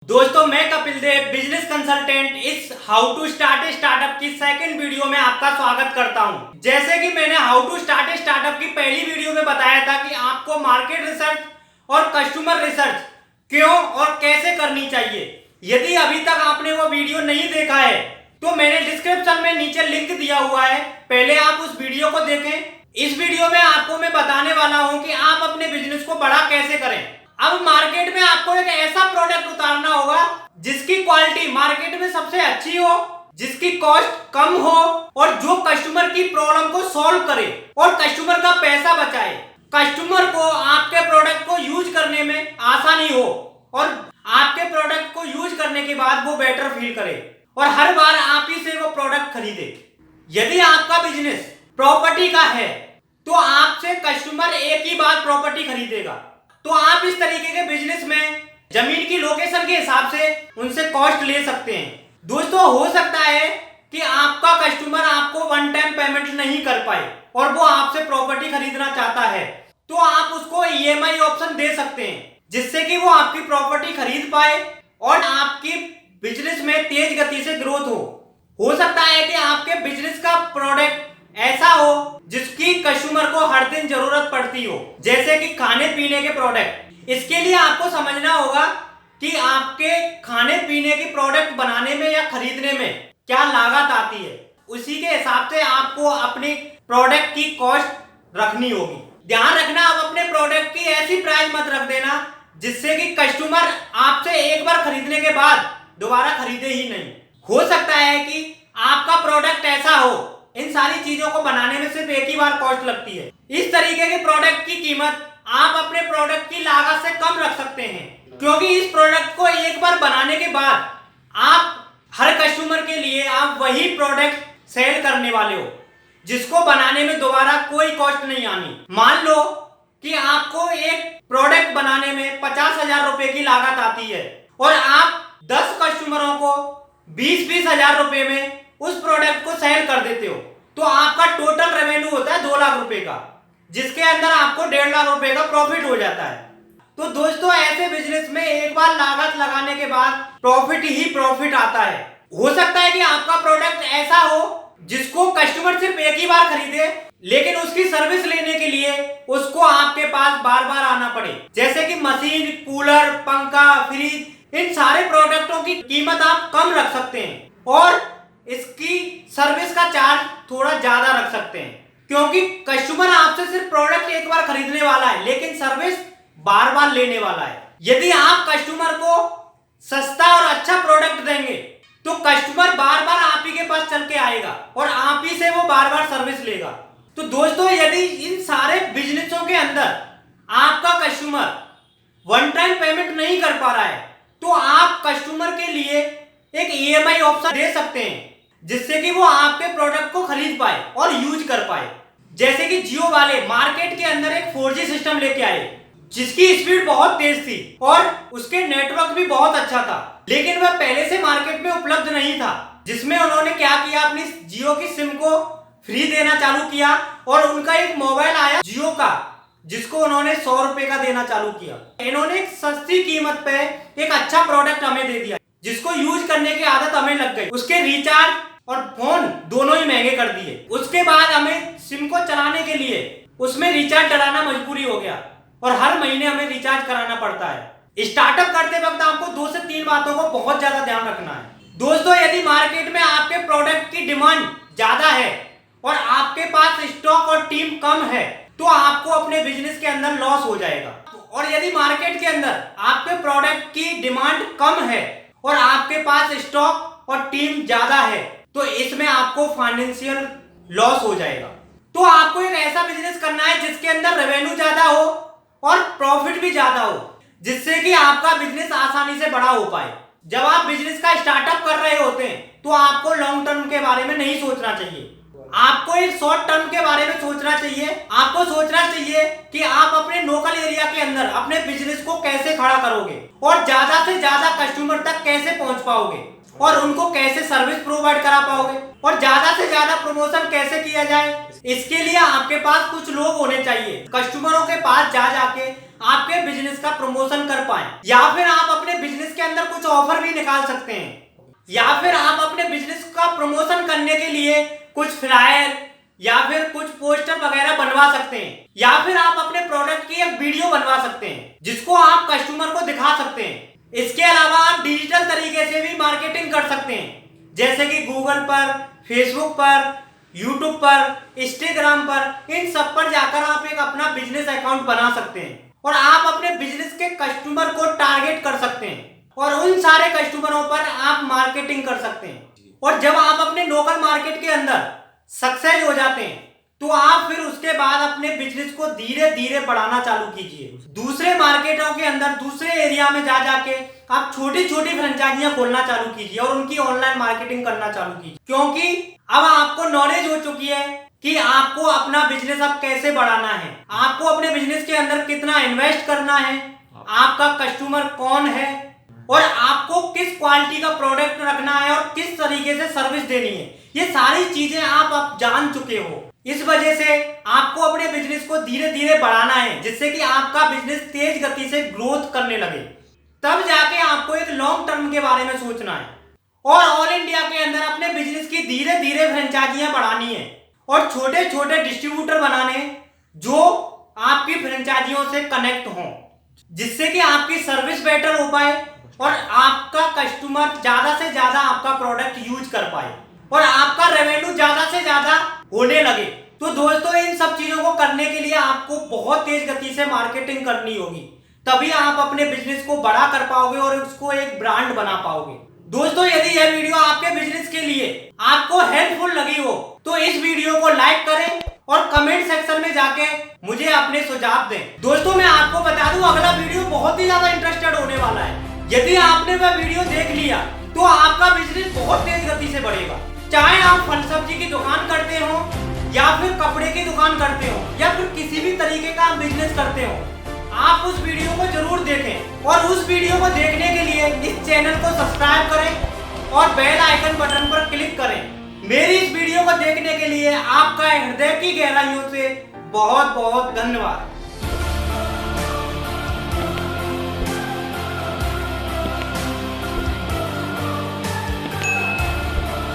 दोस्तों मैं Kapil Dev business consultant इस how to start a startup की सेकंड वीडियो में आपका स्वागत करता हूं। जैसे कि मैंने how to start a startup की पहली वीडियो में बताया था कि आपको मार्केट रिसर्च और कस्टमर रिसर्च क्यों और कैसे करनी चाहिए। यदि अभी तक आपने वो वीडियो नहीं देखा है तो मैंने डिस्क्रिप्शन में नीचे लिंक दिया हुआ है, पहले आप उस वीडियो को देखें। इस वीडियो में आपको मैं बताने वाला हूं कि आप अपने बिजनेस को बड़ा कैसे करें। अब मार्केट में आपको एक ऐसा प्रोडक्ट उतारना होगा जिसकी क्वालिटी मार्केट में सबसे अच्छी हो, जिसकी कॉस्ट कम हो और जो कस्टमर की प्रॉब्लम को सॉल्व करे और कस्टमर का पैसा बचाए, कस्टमर को आपके प्रोडक्ट को यूज करने में आसानी हो और आपके प्रोडक्ट को यूज करने के बाद वो बेटर फील करे और हर बार आप ही से वो प्रोडक्ट खरीदे। यदि आपका बिजनेस प्रॉपर्टी का है तो आपसे कस्टमर एक ही बार प्रॉपर्टी खरीदेगा, तो आप इस तरीके के बिजनेस में जमीन की लोकेशन के हिसाब से उनसे कॉस्ट ले सकते हैं। दोस्तों हो सकता है कि आपका कस्टमर आपको वन टाइम पेमेंट नहीं कर पाए और वो आपसे प्रॉपर्टी खरीदना चाहता है, तो आप उसको ईएमआई ऑप्शन दे सकते हैं जिससे कि वो आपकी प्रॉपर्टी खरीद पाए और आपकी बिजनेस में तेज गति से ग्रोथ हो सकता है कि आपके बिजनेस का प्रोडक्ट ऐसा हो जिसकी कस्टमर को हर दिन जरूरत पड़ती हो, जैसे कि खाने पीने के प्रोडक्ट। इसके लिए आपको समझना होगा कि आपके खाने पीने के प्रोडक्ट बनाने में या खरीदने में क्या लागत आती है, उसी के हिसाब से आपको अपने प्रोडक्ट की कॉस्ट रखनी होगी। ध्यान रखना, आप अपने प्रोडक्ट की ऐसी प्राइस मत रख देना जिससे कि कस्टमर आपसे एक बार खरीदने के बाद दोबारा खरीदे ही नहीं। हो सकता है कि आपका प्रोडक्ट ऐसा हो, इन सारी चीजों को बनाने में सिर्फ एक ही बार कॉस्ट लगती है। इस तरीके के प्रोडक्ट की कीमत आप अपने प्रोडक्ट की लागत से कम रख सकते हैं, क्योंकि इस प्रोडक्ट को एक बार बनाने के बाद आप हर कस्टमर के लिए आप वही प्रोडक्ट सेल करने वाले हो जिसको बनाने में दोबारा कोई कॉस्ट नहीं आनी। मान लो कि आपको एक प्रोडक्ट बनाने में 50,000 रुपए की लागत आती है और आप 10 कस्टमरों को 20-20 हजार रुपए में उस प्रोडक्ट को सेल कर देते हो, तो आपका टोटल रेवेन्यू होता है 2 लाख रुपए का, जिसके अंदर आपको 1.5 लाख रुपए का प्रॉफिट हो जाता है। तो दोस्तों ऐसे बिजनेस में एक बार लागत लगाने के बाद प्रॉफिट ही प्रॉफिट आता है। हो सकता है कि आपका प्रोडक्ट ऐसा हो जिसको कस्टमर सिर्फ एक ही बार खरीदे, लेकिन उसकी सर्विस लेने के लिए उसको आपके पास बार बार आना पड़े, जैसे कि मशीन, कूलर, पंखा, फ्रिज, इन सारे प्रोडक्टों की कीमत आप कम रख सकते हैं और इसकी सर्विस का चार्ज थोड़ा ज्यादा रख सकते हैं, क्योंकि कस्टमर आपसे सिर्फ प्रोडक्ट एक बार खरीदने वाला है लेकिन सर्विस बार बार लेने वाला है। यदि आप कस्टमर को सस्ता और अच्छा प्रोडक्ट देंगे तो कस्टमर बार बार आप ही के पास चल के आएगा और आप ही से वो बार बार सर्विस लेगा। तो दोस्तों यदि इन सारे बिजनेसों के अंदर आपका कस्टमर वन टाइम पेमेंट नहीं कर पा रहा है तो आप कस्टमर के लिए एक ईएमआई ऑप्शन दे सकते हैं जिससे कि वो आपके प्रोडक्ट को खरीद पाए और यूज कर पाए। जैसे कि जियो वाले मार्केट के अंदर एक 4G सिस्टम लेके आए जिसकी स्पीड बहुत तेज थी और उसके नेटवर्क भी बहुत अच्छा था, लेकिन वह पहले से मार्केट में उपलब्ध नहीं था। जिसमें उन्होंने क्या किया, अपनी जियो की सिम को फ्री देना चालू किया और उनका एक मोबाइल आया जियो का जिसको उन्होंने 100 रुपए का देना चालू किया। इन्होंने एक सस्ती कीमत पे एक अच्छा प्रोडक्ट हमें दे दिया जिसको यूज करने की आदत हमें लग गई। उसके रिचार्ज और फोन दोनों ही महंगे कर दिए। उसके बाद हमें सिम को चलाने के लिए उसमें रिचार्ज डलाना मजबूरी हो गया और हर महीने हमें रिचार्ज कराना पड़ता है। स्टार्टअप करते वक्त आपको 2 से 3 बातों को बहुत ज्यादा ध्यान रखना है। दोस्तों यदि मार्केट में आपके प्रोडक्ट की डिमांड ज्यादा है और आपके पास स्टॉक और टीम कम है तो आपको अपने बिजनेस के अंदर लॉस हो जाएगा। और यदि मार्केट के अंदर आपके प्रोडक्ट की डिमांड कम है और आपके पास स्टॉक और टीम ज्यादा है तो इसमें आपको फाइनेंशियल लॉस हो जाएगा। तो आपको एक ऐसा बिजनेस करना है जिसके अंदर रेवेन्यू ज्यादा हो और प्रॉफिट भी ज्यादा हो, जिससे कि आपका बिजनेस आसानी से बड़ा हो पाए। जब आप बिजनेस का स्टार्टअप कर रहे होते हैं तो आपको लॉन्ग टर्म के बारे में नहीं सोचना चाहिए, आपको एक शॉर्ट टर्म के बारे में सोचना चाहिए। आपको सोचना चाहिए कि आप अपने लोकल एरिया के अंदर अपने बिजनेस को कैसे खड़ा करोगे और ज्यादा से ज्यादा कस्टमर तक कैसे पहुंच पाओगे। और उनको कैसे सर्विस प्रोवाइड करा पाओगे और ज्यादा से ज्यादा प्रमोशन कैसे किया जाए, इसके लिए आपके पास कुछ लोग होने चाहिए। कस्टमरों के पास जाके आपके बिजनेस का प्रमोशन कर पाए, या फिर आप अपने बिजनेस के अंदर कुछ ऑफर भी निकाल सकते हैं, या फिर आप अपने बिजनेस का प्रमोशन करने के लिए कुछ फ्लायर या फिर कुछ पोस्टर वगैरह बनवा सकते हैं, या फिर आप अपने प्रोडक्ट की एक वीडियो बनवा सकते हैं जिसको आप कस्टमर को दिखा सकते हैं। इसके अलावा आप डिजिटल तरीके से भी मार्केटिंग कर सकते हैं, जैसे कि गूगल पर, फेसबुक पर, यूट्यूब पर, इंस्टाग्राम पर, इन सब पर जाकर आप एक अपना बिजनेस अकाउंट बना सकते हैं और आप अपने बिजनेस के कस्टमर को टारगेट कर सकते हैं और उन सारे कस्टमरों पर आप मार्केटिंग कर सकते हैं। और जब आप अपने लोकल मार्केट के अंदर सक्सेस हो जाते हैं तो आप फिर उसके बाद अपने बिजनेस को धीरे धीरे बढ़ाना चालू कीजिए। दूसरे मार्केटों के अंदर, दूसरे एरिया में जाके आप छोटी छोटी फ्रेंचाइजियां खोलना चालू कीजिए और उनकी ऑनलाइन मार्केटिंग करना चालू कीजिए, क्योंकि अब आपको नॉलेज हो चुकी है कि आपको अपना बिजनेस अब कैसे बढ़ाना है, आपको अपने बिजनेस के अंदर कितना इन्वेस्ट करना है, आपका कस्टमर कौन है और आपको किस क्वालिटी का प्रोडक्ट रखना है और किस तरीके से सर्विस देनी है। ये सारी चीजें आप जान चुके हो। इस वजह से आपको अपने बिजनेस को धीरे धीरे बढ़ाना है, जिससे कि आपका बिजनेस तेज गति से ग्रोथ करने लगे। तब जाके आपको एक लॉन्ग टर्म के बारे में सोचना है और ऑल इंडिया के अंदर अपने बिजनेस की धीरे धीरे फ्रेंचाइजियां बढ़ानी है और छोटे छोटे डिस्ट्रीब्यूटर बनाने जो आपकी फ्रेंचाइजियों से कनेक्ट हों, जिससे कि आपकी सर्विस बेटर हो पाए और आपका कस्टमर ज्यादा से ज्यादा आपका प्रोडक्ट यूज कर पाए और आपका रेवेन्यू ज्यादा से ज्यादा होने लगे। तो दोस्तों, इन सब चीजों को करने के लिए आपको बहुत तेज गति से मार्केटिंग करनी होगी, तभी आप अपने बिजनेस को बड़ा कर पाओगे और उसको एक ब्रांड बना पाओगे। दोस्तों, यदि यह वीडियो आपके बिजनेस के लिए आपको हेल्पफुल लगी हो तो इस वीडियो को लाइक करें और कमेंट सेक्शन में जाके मुझे अपने सुझाव दें। दोस्तों, मैं आपको बता दूं, अगला वीडियो बहुत ही ज्यादा इंटरेस्टेड होने वाला है। यदि आपने वह वीडियो देख लिया तो आपका बिजनेस बहुत तेज गति से बढ़ेगा। चाहे आप फल सब्जी की दुकान करते हो या फिर कपड़े की दुकान करते हो या फिर किसी भी तरीके का बिजनेस करते हो, आप उस वीडियो को जरूर देखें और उस वीडियो को देखने के लिए इस चैनल को सब्सक्राइब करें और बेल आइकन बटन पर क्लिक करें। मेरी इस वीडियो को देखने के लिए आपका हृदय की गहराइयों से बहुत बहुत धन्यवाद।